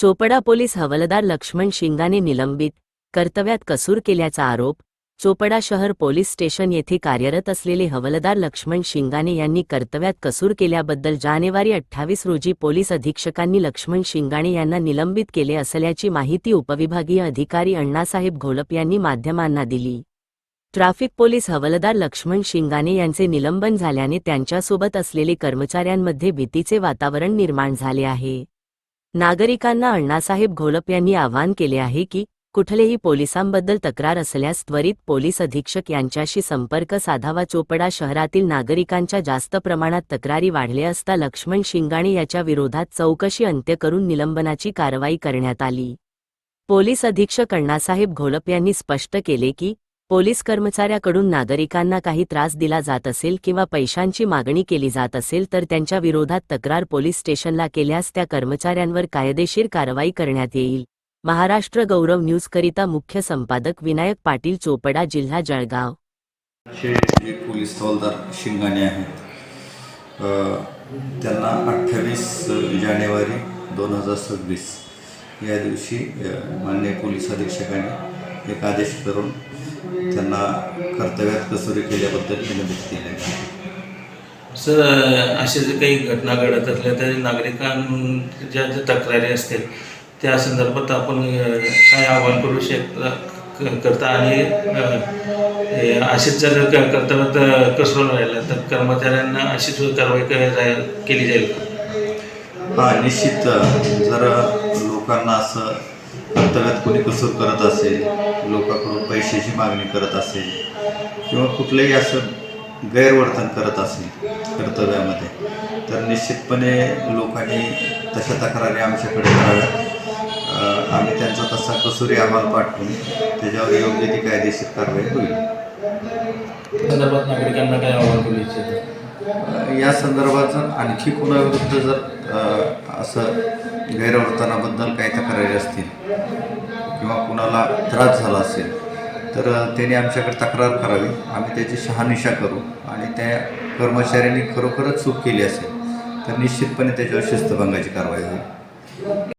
Chopra police हवालदार लक्ष्मण शिंगाणे निलंबित, कर्तव्यात कसूर केल्याचा आरोप. चोपडा शहर पोलीस स्टेशन येथे कार्यरत असलेले हवालदार लक्ष्मण शिंगाणे यांनी कर्तव्यात कसूर केल्याबद्दल जानेवारी 28 रोजी पोलीस अधीक्षकांनी लक्ष्मण शिंगाणे यांना निलंबित केले असल्याची माहिती उपविभागीय अधिकारी अण्णासाहेब घोलप यांनी माध्यमांना दिली. ट्रॅफिक पोलीस हवालदार लक्ष्मण शिंगाणे यांचे निलंबन झाल्याने त्यांच्यासोबत असलेले कर्मचाऱ्यांमध्ये भीतीचे वातावरण निर्माण झाले आहे. नागरिकांना अण्णासाहेब घोलप यांनी आवाहन केले आहे की कुठलेही पोलिसांबद्दल तक्रार असल्यास त्वरित पोलीस अधीक्षक यांच्याशी संपर्क साधावा. चोपडा शहरातील नागरिकांच्या जास्त प्रमाणात तक्रारी वाढल्या असता लक्ष्मण शिंगाणे याच्या विरोधात चौकशी अंत्य करून निलंबनाची कारवाई करण्यात आली. पोलीस अधीक्षक अण्णासाहेब घोलप यांनी स्पष्ट केले की पोलीस कर्मचाऱ्याकडून नागरिकांना काही त्रास दिला जात असेल किंवा पैशांची मागणी केली जात असेल तर त्यांच्या विरोधात तक्रार पोलीस स्टेशनला केल्यास त्या कर्मचाऱ्यांवर कायदेशीर कारवाई करण्यात येईल. महाराष्ट्र गौरव न्यूज करिता मुख्य संपादक विनायक पाटील, चोपडा, जिल्हा जळगाव. जे पोलीस हवालदार शिंगाणे आहेत त्यांना 28 जानेवारी 2026 या दिवशी माननीय पोलीस अधीक्षकांनी एक आदेश करून त्यांना कर्तव्यात कसुरी केल्याबद्दल निलंबित केले आहे. सर, अशा जे काही घटना घडत असल्या तर नागरिकांच्या ज्या तक्रारी असतील त्या संदर्भात आपण काय आवाहन करू करता आणि अशीच जर कर्तव्यात कसरून राहिलं तर कर्मचाऱ्यांना अशीच कारवाई केली जाईल का? हां, निश्चित. जर लोकांना असं कर्तव्यात कोणी कसूर करत असेल, लोकांकडून पैशाची मागणी करत असेल किंवा कुठलंही असं गैरवर्तन करत असेल कर्तव्यामध्ये, तर निश्चितपणे लोकांनी तशा तक्रारी आमच्याकडे कराव्यात. आम्ही त्यांचा तसा कसूरी अहवाल पाठवून त्याच्यावर योग्य ती कायदेशीर कारवाई होईल. संदर्भात नागरिकांना काय आवाहन करू इच्छितो? या संदर्भात जर आणखी कोणाविरुद्ध जर असं गैरवर्तनाबद्दल काही तक्रारी असतील किंवा कुणाला त्रास झाला असेल तर त्याने आमच्याकडे तक्रार करावी. आम्ही त्याची शहानिशा करू आणि त्या कर्मचाऱ्यांनी खरोखरच चूक केली असेल तर निश्चितपणे त्याच्यावर शिस्तभंगाची कारवाई होईल.